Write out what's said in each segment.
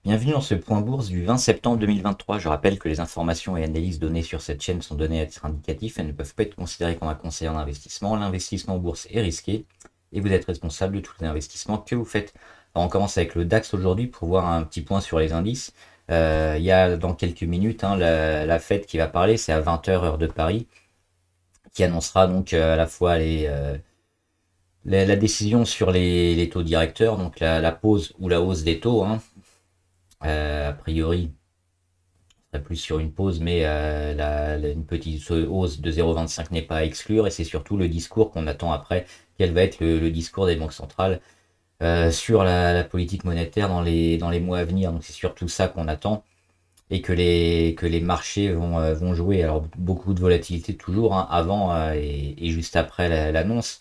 Bienvenue dans ce point bourse du 20 septembre 2023. Je rappelle que les informations et analyses données sur cette chaîne sont données à titre indicatif et ne peuvent pas être considérées comme un conseil en investissement. L'investissement en bourse est risqué et vous êtes responsable de tous les investissements que vous faites. Alors on commence avec le DAX aujourd'hui pour voir un petit point sur les indices. Il y a dans quelques minutes la Fed qui va parler, c'est à 20h heure de Paris, qui annoncera donc à la fois la décision sur les taux directeurs, donc la pause ou la hausse des taux. A priori, plus sur une pause, mais une petite hausse de 0,25 n'est pas à exclure, et c'est surtout le discours qu'on attend après, quel va être le discours des banques centrales sur la politique monétaire dans les mois à venir. Donc c'est surtout ça qu'on attend, et que les marchés vont jouer. Alors beaucoup de volatilité toujours, avant et juste après l'annonce.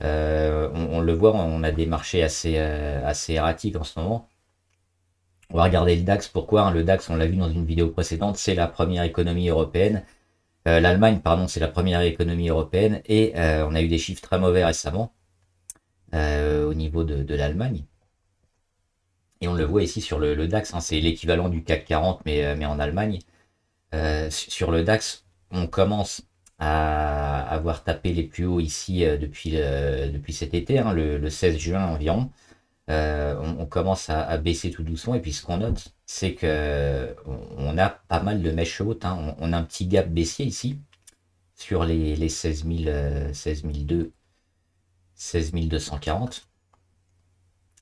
On le voit, on a des marchés assez erratiques en ce moment. On va regarder le DAX. Pourquoi, hein? Le DAX, on l'a vu dans une vidéo précédente, c'est la première économie européenne. L'Allemagne, pardon, c'est la première économie européenne. Et on a eu des chiffres très mauvais récemment au niveau de l'Allemagne. Et on le voit ici sur le DAX, hein, c'est l'équivalent du CAC 40, mais en Allemagne. Sur le DAX, on commence à avoir tapé les plus hauts ici depuis cet été, hein, le 16 juin environ. On commence à baisser tout doucement. Et puis ce qu'on note, c'est que on a pas mal de mèches hautes, hein. On a un petit gap baissier ici sur les 16 000, 16 200, 16 240.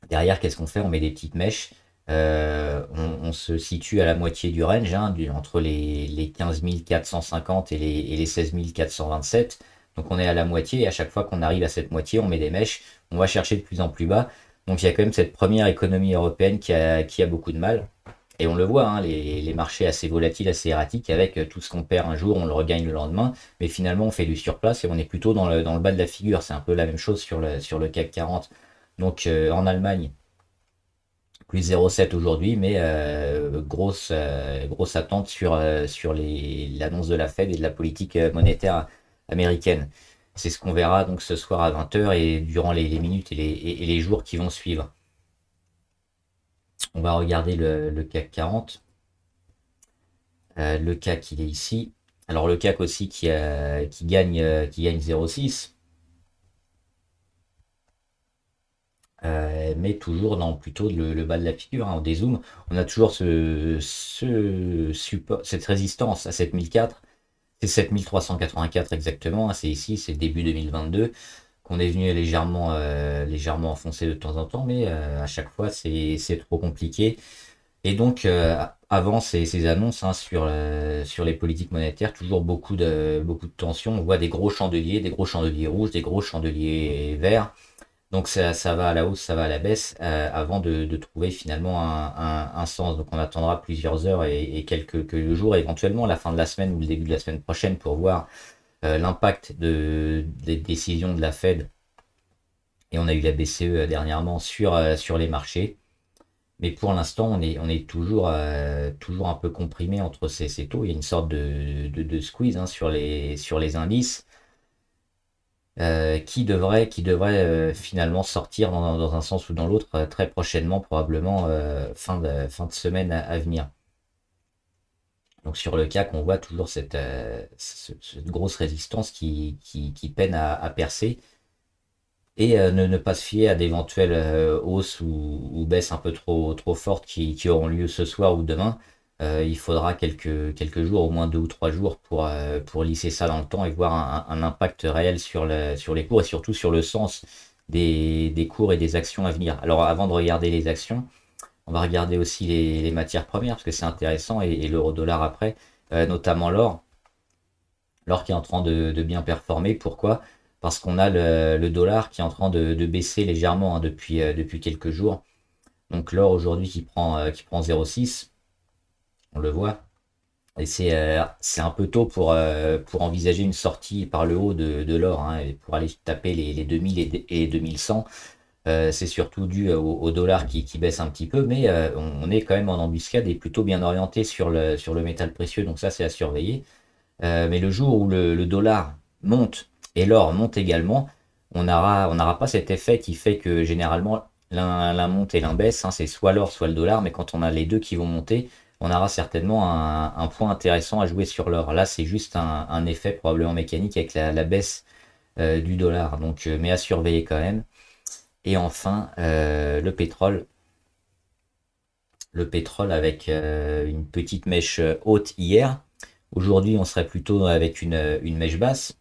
Derrière, qu'est-ce qu'on fait? On met des petites mèches. On se situe à la moitié du range, hein, entre les 15 450 et les 16 427. Donc on est à la moitié, et à chaque fois qu'on arrive à cette moitié, on met des mèches. On va chercher de plus en plus bas. Donc il y a quand même cette première économie européenne qui a beaucoup de mal. Et on le voit, hein, les marchés assez volatiles, assez erratiques, avec tout ce qu'on perd un jour, on le regagne le lendemain. Mais finalement, on fait du surplace et on est plutôt dans le bas de la figure. C'est un peu la même chose sur le CAC 40. Donc en Allemagne, plus 0,7 aujourd'hui, mais grosse attente sur l'annonce de la Fed et de la politique monétaire américaine. C'est ce qu'on verra donc ce soir à 20h et durant les minutes et les jours qui vont suivre. On va regarder le CAC 40. Le CAC, il est ici. Alors le CAC aussi qui gagne 0,6. Mais toujours dans plutôt le bas de la figure, hein. On dézoome, on a toujours ce support, cette résistance à 7004. C'est 7384 exactement, hein. C'est ici, c'est début 2022 qu'on est venu légèrement enfoncer de temps en temps, mais à chaque fois c'est trop compliqué. Et donc avant ces annonces, hein, sur les politiques monétaires, toujours beaucoup de tensions. On voit des gros chandeliers rouges, des gros chandeliers verts. Donc ça va à la hausse, ça va à la baisse, avant de trouver finalement un sens. Donc on attendra plusieurs heures et quelques jours, éventuellement la fin de la semaine ou le début de la semaine prochaine, pour voir l'impact des décisions de la Fed. Et on a eu la BCE dernièrement sur les marchés. Mais pour l'instant, on est toujours un peu comprimé entre ces taux. Il y a une sorte de squeeze, hein, sur les indices, qui devrait finalement sortir dans un sens ou dans l'autre très prochainement, probablement fin de semaine à venir. Donc sur le CAC, on voit toujours cette grosse résistance qui peine à percer, et ne pas se fier à d'éventuelles hausses ou baisses un peu trop fortes qui auront lieu ce soir ou demain. Il faudra quelques jours, au moins 2 ou 3 jours, pour lisser ça dans le temps et voir un impact réel sur les cours et surtout sur le sens des cours et des actions à venir. Alors avant de regarder les actions, on va regarder aussi les matières premières, parce que c'est intéressant, et l'euro-dollar après, notamment l'or. L'or qui est en train de bien performer. Pourquoi? Parce qu'on a le dollar qui est en train de baisser légèrement, hein, depuis quelques jours. Donc l'or aujourd'hui qui prend 0,6, on le voit. Et c'est un peu tôt pour envisager une sortie par le haut de l'or, hein, et pour aller taper les 2000 et 2100. C'est surtout dû au dollar qui baisse un petit peu, mais on est quand même en embuscade et plutôt bien orienté sur le métal précieux, donc ça c'est à surveiller. Mais le jour où le dollar monte et l'or monte également, on n'aura pas cet effet qui fait que généralement l'un monte et l'un baisse, hein, c'est soit l'or, soit le dollar, mais quand on a les deux qui vont monter, on aura certainement un point intéressant à jouer sur l'or. Là, c'est juste un effet probablement mécanique avec la baisse du dollar, donc mais à surveiller quand même. Et enfin, le pétrole. Le pétrole avec une petite mèche haute hier. Aujourd'hui, on serait plutôt avec une mèche basse.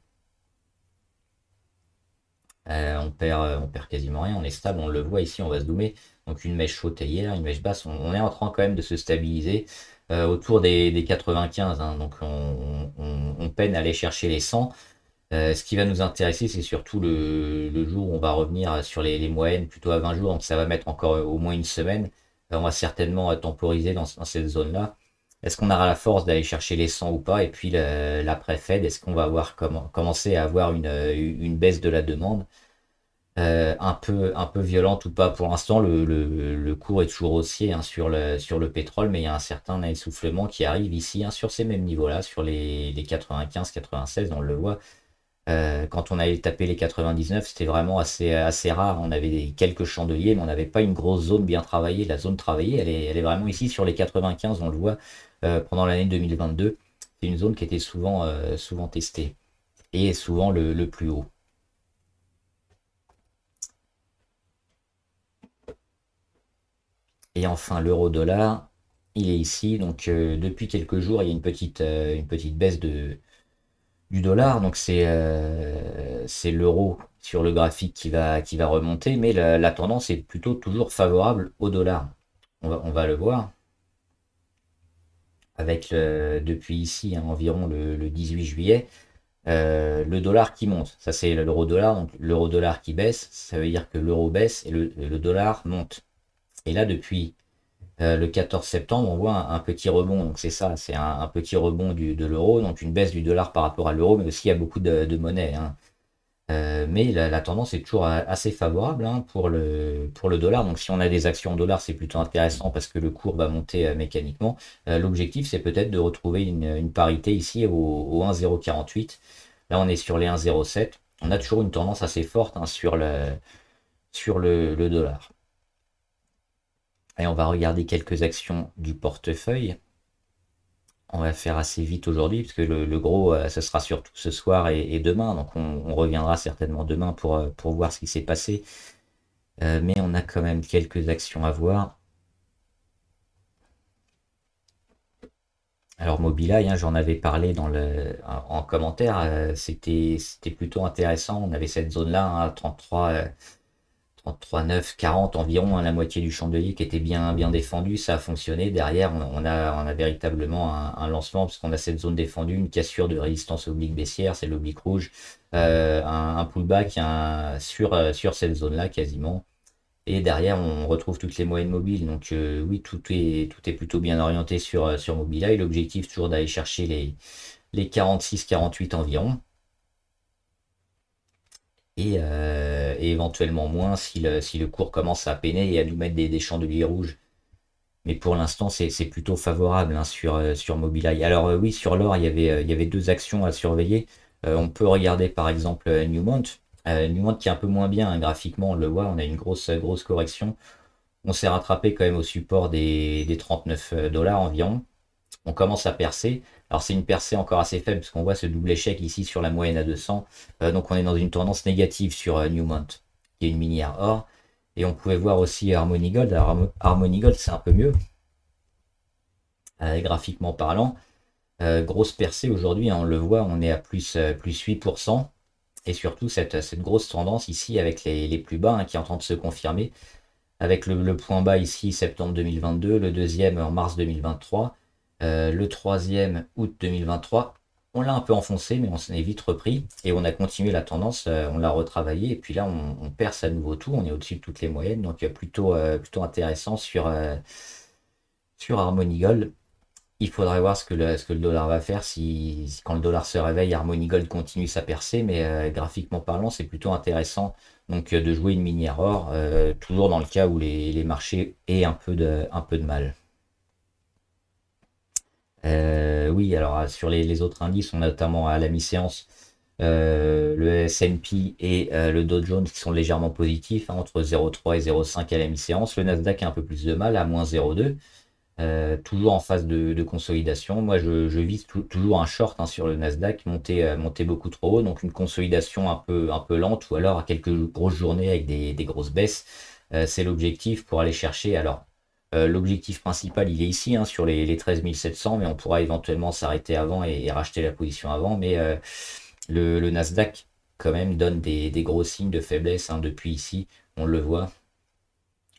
On perd quasiment rien, on est stable, on le voit ici, on va se zoomer. Donc une mèche haute hier, une mèche basse, on est en train quand même de se stabiliser autour des 95, hein. Donc on peine à aller chercher les 100. Ce qui va nous intéresser, c'est surtout le jour où on va revenir sur les moyennes, plutôt à 20 jours, donc ça va mettre encore au moins une semaine. On va certainement temporiser dans cette zone-là. Est-ce qu'on aura la force d'aller chercher les 100 ou pas? Et puis l'après-Fed, est-ce qu'on va avoir commencer à avoir une baisse de la demande un peu violente ou pas? Pour l'instant, le cours est toujours haussier, hein, sur le pétrole, mais il y a un certain essoufflement qui arrive ici, hein, sur ces mêmes niveaux-là, sur les 95-96, on le voit. Quand on allait taper les 99, c'était vraiment assez rare. On avait quelques chandeliers, mais on n'avait pas une grosse zone bien travaillée. La zone travaillée, elle est vraiment ici sur les 95. On le voit pendant l'année 2022. C'est une zone qui était souvent testée et souvent le plus haut. Et enfin, l'euro-dollar, il est ici. Donc, depuis quelques jours, il y a une petite baisse du dollar. Donc c'est l'euro sur le graphique qui va remonter, mais la tendance est plutôt toujours favorable au dollar. On va le voir avec depuis ici, hein, environ le 18 juillet, le dollar qui monte. Ça c'est l'euro-dollar, donc l'euro-dollar qui baisse, ça veut dire que l'euro baisse et le dollar monte. Et là depuis le 14 septembre, on voit un petit rebond. Donc c'est ça, c'est un petit rebond de l'euro, donc une baisse du dollar par rapport à l'euro, mais aussi il y a beaucoup de monnaie, hein. Mais la tendance est toujours assez favorable, hein, pour le dollar. Donc si on a des actions en dollars, c'est plutôt intéressant parce que le cours va monter mécaniquement. L'objectif, c'est peut-être de retrouver une parité ici au 1,048. Là, on est sur les 1,07. On a toujours une tendance assez forte, hein, sur le dollar. Et on va regarder quelques actions du portefeuille. On va faire assez vite aujourd'hui, parce que le gros, ce sera surtout ce soir et demain. Donc on reviendra certainement demain pour voir ce qui s'est passé. Mais on a quand même quelques actions à voir. Alors Mobileye, hein, j'en avais parlé en commentaire, c'était plutôt intéressant. On avait cette zone-là, hein, 33, 9, 40 environ, hein, la moitié du chandelier qui était bien défendu, ça a fonctionné. Derrière, on a véritablement un lancement, parce qu'on a cette zone défendue, une cassure de résistance oblique baissière, c'est l'oblique rouge, un pullback sur cette zone-là quasiment. Et derrière, on retrouve toutes les moyennes mobiles. Donc oui, tout est plutôt bien orienté sur Mobileye. L'objectif, toujours d'aller chercher les 46-48 environ. Et éventuellement moins si le cours commence à peiner et à nous mettre des chandeliers rouges. Mais pour l'instant, c'est plutôt favorable, hein, sur Mobileye. Alors oui, sur l'or, il y avait deux actions à surveiller. On peut regarder par exemple Newmont. Newmont qui est un peu moins bien, hein, graphiquement, on le voit, on a une grosse correction. On s'est rattrapé quand même au support des 39 dollars environ. On commence à percer. Alors c'est une percée encore assez faible parce qu'on voit ce double échec ici sur la moyenne à 200. Donc on est dans une tendance négative sur Newmont, qui est une minière or. Et on pouvait voir aussi Harmony Gold. Alors Harmony Gold c'est un peu mieux, graphiquement parlant. Grosse percée aujourd'hui, hein, on le voit, on est à plus 8%. Et surtout cette grosse tendance ici avec les plus bas, hein, qui est en train de se confirmer. Avec le point bas ici, septembre 2022, le deuxième en mars 2023, le troisième août 2023. On l'a un peu enfoncé, mais on s'en est vite repris et on a continué la tendance, on l'a retravaillé et puis là on perce à nouveau tout, on est au-dessus de toutes les moyennes, donc plutôt intéressant sur Harmony Gold. Il faudrait voir ce que le dollar va faire si quand le dollar se réveille, Harmony Gold continue sa percée, mais graphiquement parlant, c'est plutôt intéressant donc de jouer une minière or, toujours dans le cas où les marchés aient un peu de mal. Oui, alors sur les autres indices, on a notamment à la mi-séance Le S&P et le Dow Jones qui sont légèrement positifs, hein, entre 0,3 et 0,5 à la mi-séance. Le Nasdaq a un peu plus de mal, à moins 0,2. Toujours en phase de consolidation. Moi, je vise toujours un short, hein, sur le Nasdaq, monter beaucoup trop haut, donc une consolidation un peu lente, ou alors à quelques grosses journées avec des grosses baisses. C'est l'objectif pour aller chercher. Alors, l'objectif principal, il est ici, hein, sur les 13 700, mais on pourra éventuellement s'arrêter avant et racheter la position avant. Mais le Nasdaq, quand même, donne des gros signes de faiblesse, hein, depuis ici. On le voit,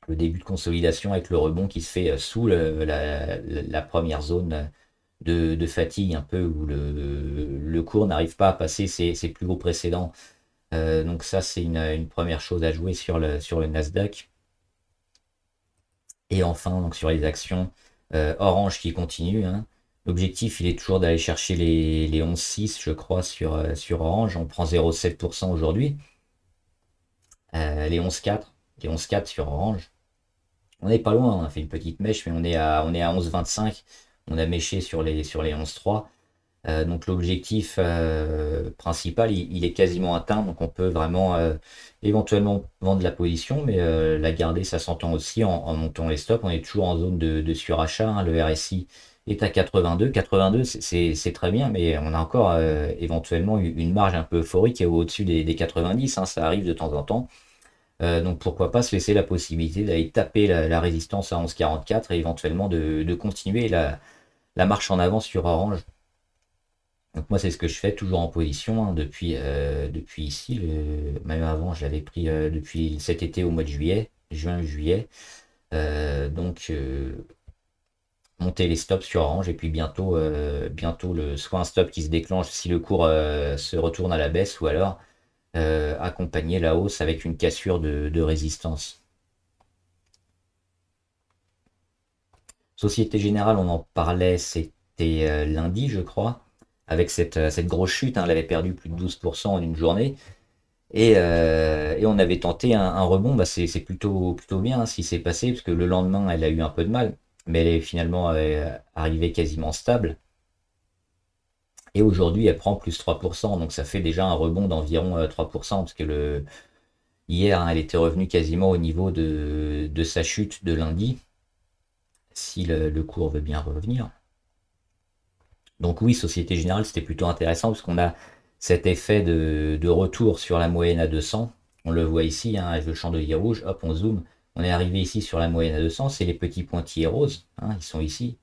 le début de consolidation avec le rebond qui se fait sous la première zone de fatigue, un peu où le cours n'arrive pas à passer ses plus hauts précédents. Donc ça, c'est une première chose à jouer sur le Nasdaq. Et enfin, donc sur les actions, Orange qui continue, hein. L'objectif, il est toujours d'aller chercher les 11,6, je crois, sur Orange. On prend 0,7% aujourd'hui. Les 11,4, les 11,4 sur Orange. On n'est pas loin, on a fait une petite mèche, mais on est à 11,25. On a méché sur les 11,3. Donc l'objectif principal, il est quasiment atteint. Donc on peut vraiment éventuellement vendre la position, mais la garder, ça s'entend aussi en montant les stops. On est toujours en zone de surachat, hein. Le RSI est à 82. 82, c'est très bien, mais on a encore éventuellement une marge un peu euphorique au-dessus des 90, hein. Ça arrive de temps en temps. Donc pourquoi pas se laisser la possibilité d'aller taper la résistance à 11,44 et éventuellement de continuer la marche en avant sur Orange. Donc moi c'est ce que je fais toujours en position, hein, depuis ici, même avant je l'avais pris depuis cet été au mois de juillet, juin-juillet. Donc monter les stops sur Orange et puis bientôt soit un stop qui se déclenche si le cours se retourne à la baisse, ou alors accompagner la hausse avec une cassure de résistance. Société Générale, on en parlait, c'était lundi, je crois, avec cette grosse chute, hein. Elle avait perdu plus de 12% en une journée. Et on avait tenté un rebond. Bah, c'est plutôt bien, hein, ce qui s'est passé, parce que le lendemain, elle a eu un peu de mal, mais elle est finalement arrivée quasiment stable. Et aujourd'hui, elle prend plus 3%, donc ça fait déjà un rebond d'environ 3%, parce que hier, hein, elle était revenue quasiment au niveau de sa chute de lundi, si le cours veut bien revenir. Donc oui, Société Générale, c'était plutôt intéressant parce qu'on a cet effet de retour sur la moyenne à 200. On le voit ici, hein, avec le chandelier rouge. Hop, on zoome. On est arrivé ici sur la moyenne à 200. C'est les petits pointillés roses, hein, ils sont ici.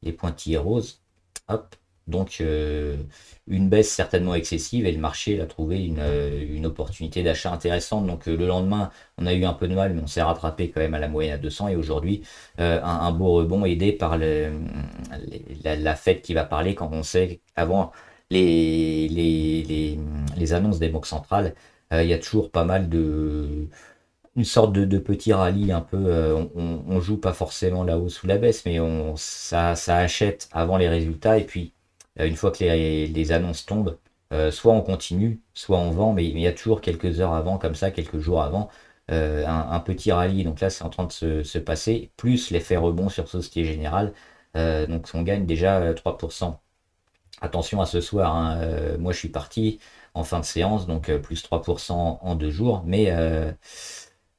Les pointillés roses. Hop. Donc une baisse certainement excessive, et le marché l'a trouvé une opportunité d'achat intéressante. Donc le lendemain, on a eu un peu de mal, mais on s'est rattrapé quand même à la moyenne à 200. Et aujourd'hui, un beau rebond aidé par la Fed qui va parler, quand on sait avant les annonces des banques centrales. Il y a toujours pas mal une sorte de petit rallye un peu. On joue pas forcément la hausse ou la baisse, mais ça achète avant les résultats. Et puis une fois que les annonces tombent, soit on continue, soit on vend, mais il y a toujours quelques heures avant, comme ça, quelques jours avant, un petit rallye. Donc là, c'est en train de se passer, plus l'effet rebond sur Société Générale. Donc on gagne déjà 3%. Attention à ce soir, hein, moi je suis parti en fin de séance, donc plus 3% en 2 jours, mais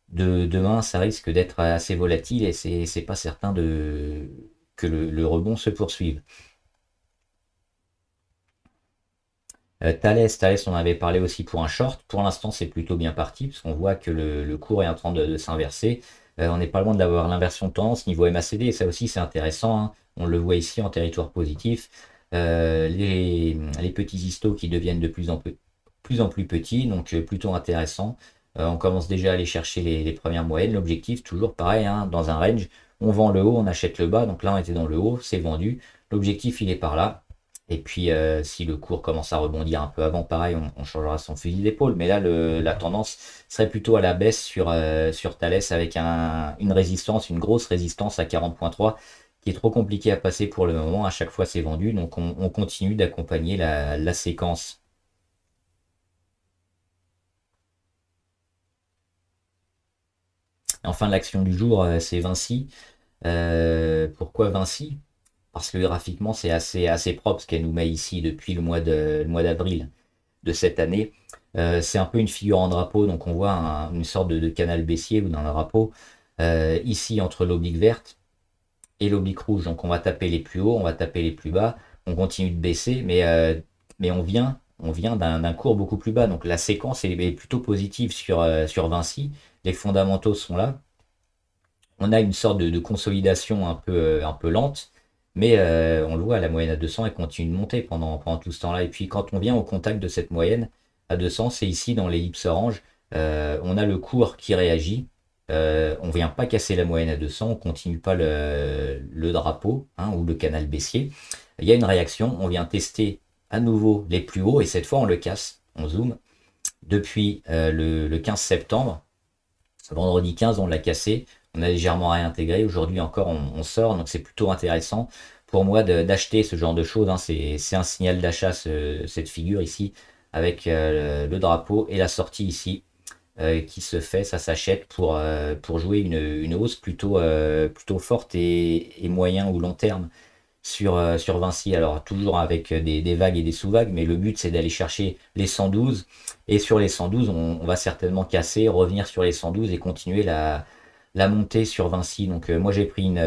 demain ça risque d'être assez volatile, et c'est pas certain que le rebond se poursuive. Thales, on avait parlé aussi pour un short. Pour l'instant, c'est plutôt bien parti, parce qu'on voit que le cours est en train de s'inverser. On n'est pas loin d'avoir l'inversion de tendance niveau MACD, et ça aussi c'est intéressant, hein. On le voit ici en territoire positif. Les petits histos qui deviennent de plus en plus petits, donc plutôt intéressant. On commence déjà à aller chercher les premières moyennes. L'objectif, toujours pareil, hein, dans un range, on vend le haut, on achète le bas. Donc là, on était dans le haut, c'est vendu. L'objectif, il est par là. Et puis, si le cours commence à rebondir un peu avant, pareil, on changera son fusil d'épaule. Mais là, la tendance serait plutôt à la baisse sur Thales, avec une résistance, une grosse résistance à 40,3, qui est trop compliqué à passer pour le moment. À chaque fois, c'est vendu. Donc, on continue d'accompagner la séquence. Enfin, l'action du jour, c'est Vinci. Pourquoi Vinci? Parce que graphiquement, c'est assez propre ce qu'elle nous met ici depuis le mois d'avril. de cette année. C'est un peu une figure en drapeau, donc on voit une sorte de canal baissier ou d'un drapeau ici entre l'oblique verte et l'oblique rouge. Donc on va taper les plus hauts, on va taper les plus bas, on continue de baisser, mais on vient d'un cours beaucoup plus bas. Donc la séquence est plutôt positive sur Vinci. Les fondamentaux sont là. On a une sorte de consolidation un peu lente, mais on le voit, la moyenne à 200, elle continue de monter pendant tout ce temps-là. Et puis quand on vient au contact de cette moyenne à 200, c'est ici dans l'ellipse orange, on a le cours qui réagit. On ne vient pas casser la moyenne à 200, on continue pas le drapeau hein, ou le canal baissier. Il y a une réaction, on vient tester à nouveau les plus hauts et cette fois on le casse. On zoome. Depuis le 15 septembre, vendredi 15, on l'a cassé. On a légèrement réintégré. Aujourd'hui encore, on sort. Donc c'est plutôt intéressant pour moi d'acheter ce genre de choses. Hein. C'est un signal d'achat, cette figure ici, avec le drapeau et la sortie ici qui se fait. Ça s'achète pour jouer une hausse plutôt forte et moyen ou long terme sur Vinci. Alors toujours avec des vagues et des sous-vagues, mais le but c'est d'aller chercher les 112. Et sur les 112, on va certainement casser, revenir sur les 112 et continuer la montée sur Vinci. Donc moi j'ai pris une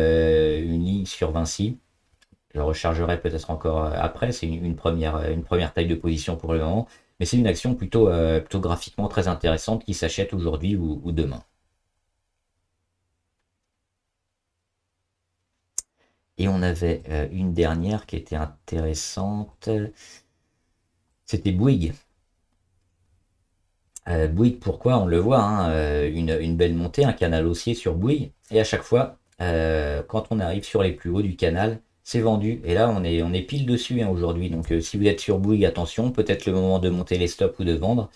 ligne sur Vinci. Je rechargerai peut-être encore après. C'est une première taille de position pour le moment. Mais c'est une action plutôt graphiquement très intéressante qui s'achète aujourd'hui ou demain. Et on avait une dernière qui était intéressante. C'était Bouygues. Bouygues, pourquoi? On le voit, hein, une belle montée, un canal haussier sur Bouygues. Et à chaque fois, quand on arrive sur les plus hauts du canal, c'est vendu. Et là, on est pile dessus hein, aujourd'hui. Donc si vous êtes sur Bouygues, attention, peut-être le moment de monter les stops ou de vendre.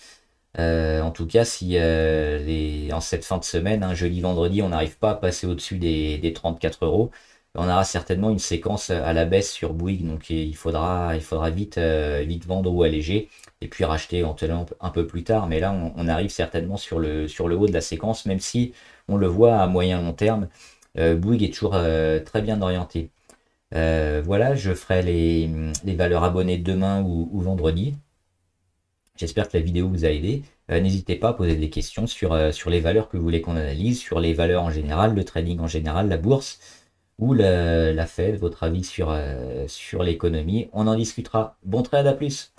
En tout cas, si en cette fin de semaine, hein, jeudi, vendredi, on n'arrive pas à passer au-dessus des 34 euros, on aura certainement une séquence à la baisse sur Bouygues. Donc il faudra vite vendre ou alléger et puis racheter éventuellement un peu plus tard. Mais là, on arrive certainement sur le haut de la séquence, même si on le voit à moyen long terme. Bouygues est toujours très bien orienté. Voilà, je ferai les valeurs abonnées demain ou vendredi. J'espère que la vidéo vous a aidé. N'hésitez pas à poser des questions sur les valeurs que vous voulez qu'on analyse, sur les valeurs en général, le trading en général, la bourse ou la Fed, votre avis sur l'économie. On en discutera. Bon trade, à plus!